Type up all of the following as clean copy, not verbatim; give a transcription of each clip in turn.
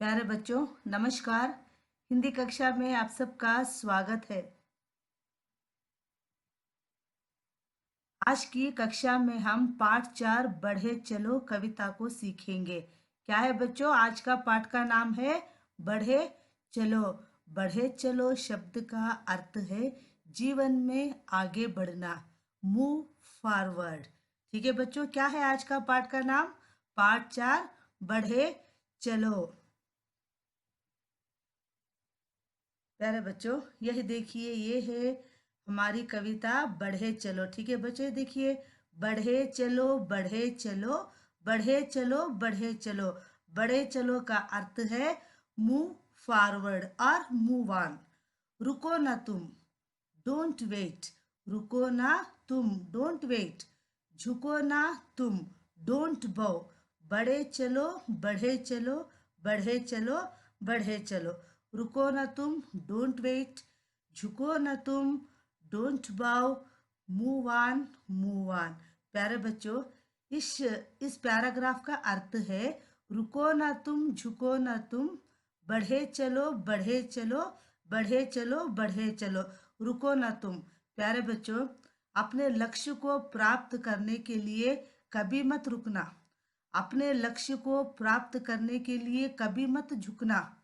प्यारे बच्चों, नमस्कार। हिंदी कक्षा में आप सबका स्वागत है। आज की कक्षा में हम पाठ 4 बढ़े चलो कविता को सीखेंगे। क्या है बच्चों? आज का पाठ का नाम है बढ़े चलो। बढ़े चलो शब्द का अर्थ है जीवन में आगे बढ़ना, मूव फॉरवर्ड। ठीक है बच्चों, क्या है आज का पाठ का नाम? पाठ 4 बढ़े चलो। प्यारे बच्चों, यह देखिए, ये है हमारी कविता बढ़े चलो। ठीक है बच्चों, ये देखिए, बढ़े चलो बढ़े चलो, बढ़े चलो बढ़े चलो। बढ़े चलो का अर्थ है मूव फॉरवर्ड और मूव ऑन। रुको ना तुम, डोंट वेट। रुको ना तुम, डोंट वेट। झुको ना तुम, डोंट बो। बढ़े चलो बढ़े चलो, बढ़े चलो बढ़े चलो। रुको ना तुम, डोंट वेट। झुको ना तुम, डोंट बाओ। Move on, move on. प्यारे बच्चों, इस पैराग्राफ का अर्थ है रुको ना तुम, झुको ना तुम, बढ़े चलो बढ़े चलो, बढ़े चलो बढ़े चलो। रुको ना तुम। प्यारे बच्चों, अपने लक्ष्य को प्राप्त करने के लिए कभी मत रुकना। अपने लक्ष्य को प्राप्त करने के लिए कभी मत झुकना।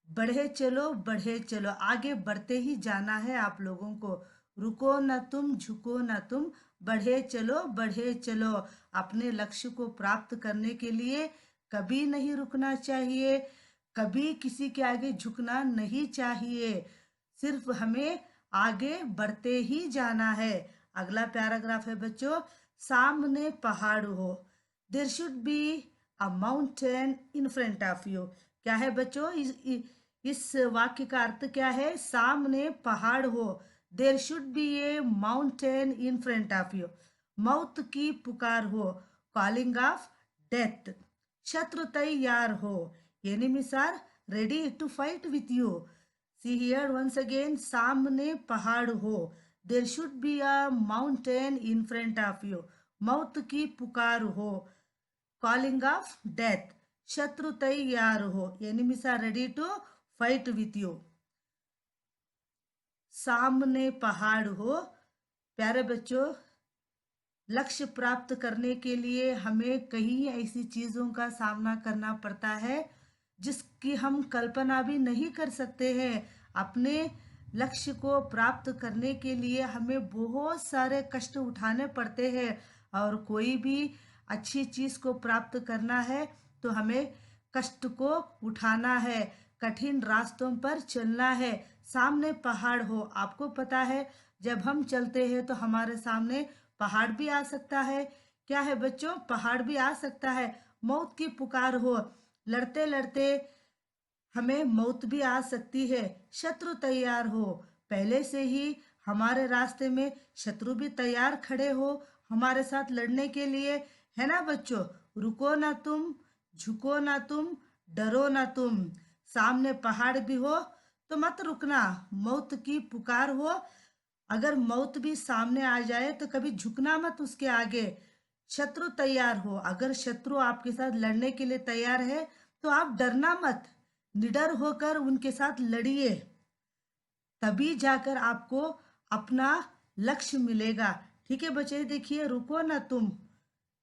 बढ़े चलो बढ़े चलो, आगे बढ़ते ही जाना है आप लोगों को। रुको ना तुम, झुको ना तुम, बढ़े चलो बढ़े चलो। अपने लक्ष्य को प्राप्त करने के लिए कभी नहीं रुकना चाहिए, कभी किसी के आगे झुकना नहीं चाहिए। सिर्फ हमें आगे बढ़ते ही जाना है। अगला पैराग्राफ है बच्चों, सामने पहाड़ हो। There should be a mountain in front of you. क्या है बच्चों? इस वाक्य का अर्थ क्या है? सामने पहाड़ हो। There should B A mountain in front of you. मौत की पुकार हो, कॉलिंग ऑफ डेथ। शत्रु तैयार हो, enemies are ready to fight with you. See here once again, सामने पहाड़ हो। There should be a mountain in front of you. मौत की पुकार हो, कॉलिंग ऑफ डेथ। शत्रु तैयार हो, enemies are ready to fight with you. सामने पहाड़ हो। प्यारे बच्चों, लक्ष्य प्राप्त करने के लिए हमें कई ऐसी चीजों का सामना करना पड़ता है जिसकी हम कल्पना भी नहीं कर सकते हैं। अपने लक्ष्य को प्राप्त करने के लिए हमें बहुत सारे कष्ट उठाने पड़ते हैं। और कोई भी अच्छी चीज को प्राप्त करना है तो हमें कष्ट को उठाना है, कठिन रास्तों पर चलना है। सामने पहाड़ हो, आपको पता है जब हम चलते हैं तो हमारे सामने पहाड़ भी आ सकता है। क्या है बच्चों? पहाड़ भी आ सकता है। मौत की पुकार हो, लड़ते लड़ते हमें मौत भी आ सकती है। शत्रु तैयार हो, पहले से ही हमारे रास्ते में शत्रु भी तैयार खड़े हो हमारे साथ लड़ने के लिए, है ना बच्चों? रुको ना तुम, झुको ना तुम, डरो ना तुम। सामने पहाड़ भी हो तो मत रुकना। मौत की पुकार हो, अगर मौत भी सामने आ जाए तो कभी झुकना मत उसके आगे। शत्रु तैयार हो, अगर शत्रु आपके साथ लड़ने के लिए तैयार है तो आप डरना मत, निडर होकर उनके साथ लड़िए। तभी जाकर आपको अपना लक्ष्य मिलेगा। ठीक है बच्चे, देखिए, रुको ना तुम,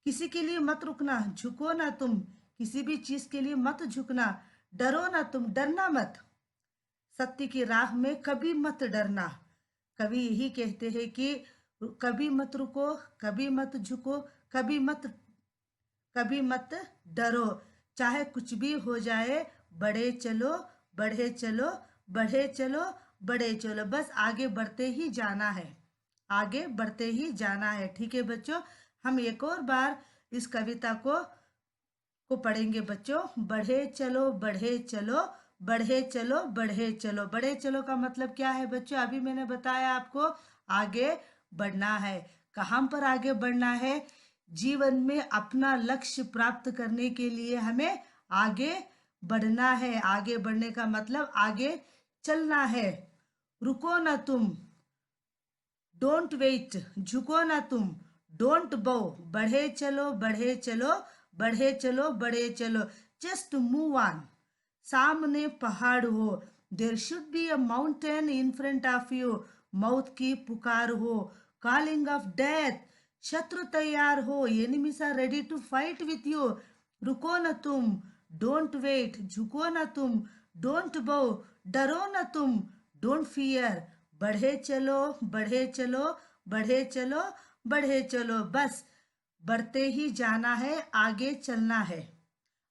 किसी के लिए मत रुकना। झुको ना तुम, किसी भी चीज के लिए मत झुकना। डरो ना तुम, डरना मत। सत्य की राह में कभी मत डरना। कभी यही कहते हैं कि कभी मत रुको, कभी मत झुको, कभी मत डरो। चाहे कुछ भी हो जाए, बढ़े चलो बढ़े चलो, बढ़े चलो बढ़े चलो। बस आगे बढ़ते ही जाना है, आगे बढ़ते ही जाना है। ठीक है बच्चों, हम एक और बार इस कविता को पढ़ेंगे बच्चों। बढ़े चलो बढ़े चलो, बढ़े चलो बढ़े चलो। बढ़े चलो का मतलब क्या है बच्चों? अभी मैंने बताया आपको, आगे बढ़ना है। कहाँ पर आगे बढ़ना है? जीवन में अपना लक्ष्य प्राप्त करने के लिए हमें आगे बढ़ना है। आगे बढ़ने का मतलब आगे चलना है। रुको ना तुम, डोंट वेट। झुको ना तुम, डोंट बो। बढ़े चलो बढ़े चलो, बढ़े चलो बढ़े चलो। जस्ट मूव ऑन, सामने पहाड़ हो। There should be a mountain in front of you. मौत की पुकार हो। कॉलिंग ऑफ डेथ, शत्रु तैयार हो। Enemies are ready to fight with you. रुको न तुम, डोंट वेट, झुको न तुम, डोंट बो, डरो न तुम, डोंट फियर। बढ़े चलो, बढ़े चलो, बढ़े चलो, बढ़े चलो। बस बढ़ते ही जाना है, आगे चलना है।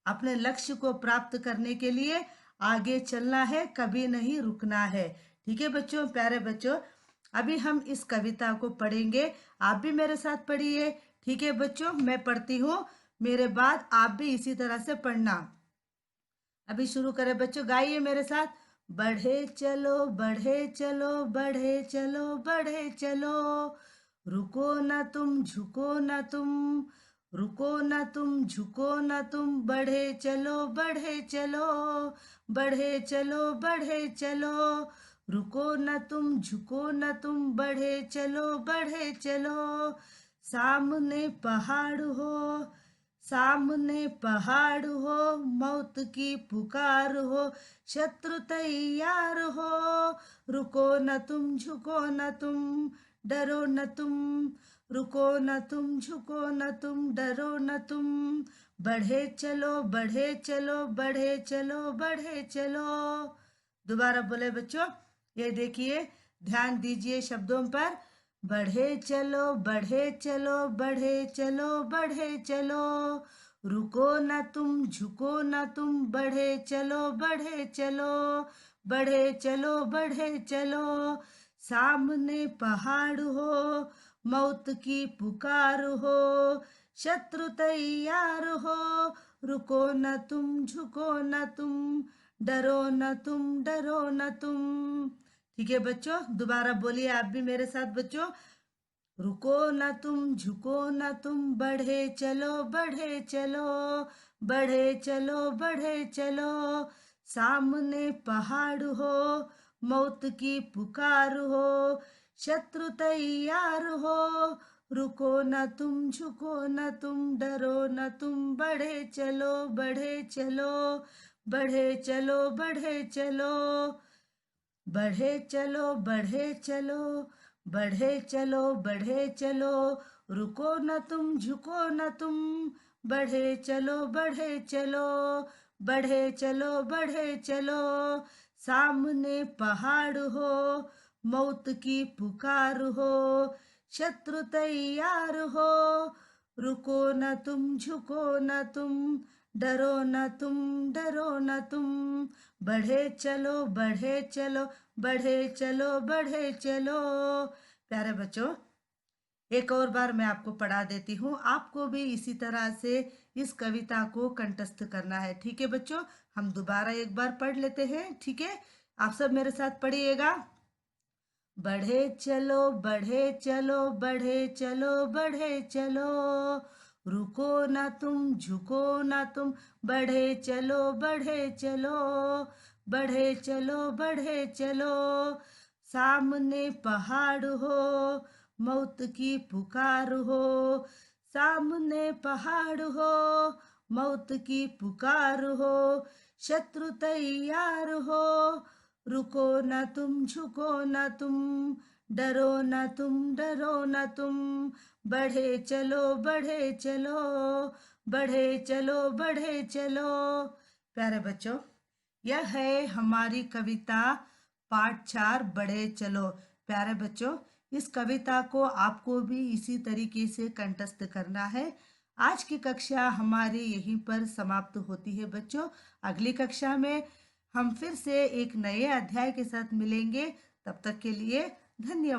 अपने लक्ष्य को प्राप्त करने के लिए आगे चलना है, कभी नहीं रुकना है। ठीक है बच्चों, प्यारे बच्चों, अभी हम इस कविता को पढ़ेंगे। आप भी मेरे साथ पढ़िए। ठीक है बच्चों, मैं पढ़ती हूँ, मेरे बाद आप भी इसी तरह से पढ़ना। अभी शुरू करें बच्चों, गाइए मेरे साथ। बढ़े चलो, बढ़े चलो, बढ़े चलो, बढ़े चलो, रुको ना तुम, झुको ना तुम, रुको ना तुम, झुको ना तुम, बढ़े चलो, बढ़े चलो, बढ़े चलो, बढ़े चलो, रुको ना तुम, झुको ना तुम, बढ़े चलो, बढ़े चलो। सामने पहाड़ हो, सामने पहाड़ हो, मौत की पुकार हो, शत्रु तैयार हो। रुको न तुम, झुको न तुम, डरो न तुम, रुको न तुम, झुको न तुम, डरो न तुम, बढ़े चलो, बढ़े चलो, बढ़े चलो, बढ़े चलो। दोबारा बोले बच्चों, ये देखिए, ध्यान दीजिए शब्दों पर। बढ़े चलो, बढ़े चलो, बढ़े चलो, बढ़े चलो, रुको ना तुम, झुको ना तुम, बढ़े चलो, बढ़े चलो, बढ़े चलो, बढ़े चलो। सामने पहाड़ हो, मौत की पुकार हो, शत्रु तैयार हो। रुको न तुम, झुको न तुम, डरो न तुम, डरो न तुम। ठीक है बच्चों, दोबारा बोलिए आप भी मेरे साथ बच्चों। रुको न तुम, झुको न तुम, बढ़े चलो, बढ़े चलो, बढ़े चलो, बढ़े चलो। सामने पहाड़ हो, मौत की पुकार हो, शत्रु तैयार हो। रुको न तुम, झुको न तुम, डरो न तुम, बढ़े चलो, बढ़े चलो, बढ़े चलो, बढ़े चलो, बढ़े चलो, बढ़े चलो, बढ़े चलो, बढ़े चलो, रुको न तुम, झुको न तुम, बढ़े चलो, बढ़े चलो, बढ़े चलो, बढ़े चलो। सामने पहाड़ हो, मौत की पुकार हो, शत्रु तैयार हो। रुको न तुम, झुको न तुम, डरो न तुम, डरो न तुम, बढ़े चलो, बढ़े चलो, बढ़े चलो, बढ़े चलो। प्यारे बच्चों, एक और बार मैं आपको पढ़ा देती हूँ, आपको भी इसी तरह से इस कविता को कंठस्थ करना है। ठीक है बच्चों, हम दोबारा एक बार पढ़ लेते हैं। ठीक है, आप सब मेरे साथ पढ़िएगा। बढ़े चलो, बढ़े चलो, बढ़े चलो, बढ़े चलो, रुको ना तुम, झुको ना तुम, बढ़े चलो, बढ़े चलो, बढ़े चलो, बढ़े चलो। सामने पहाड़ हो, मौत की पुकार हो, सामने पहाड़ हो, मौत की पुकार हो, शत्रु तैयार हो। रुको न तुम, झुको न तुम, डरो न तुम, डरो न तुम, बढ़े चलो, बढ़े चलो, बढ़े चलो, बढ़े चलो। प्यारे बच्चों, यह है हमारी कविता पाठ 4, बढ़े चलो। प्यारे बच्चों, इस कविता को आपको भी इसी तरीके से कंठस्थ करना है। आज की कक्षा हमारी यहीं पर समाप्त होती है बच्चों। अगली कक्षा में हम फिर से एक नए अध्याय के साथ मिलेंगे। तब तक के लिए धन्यवाद।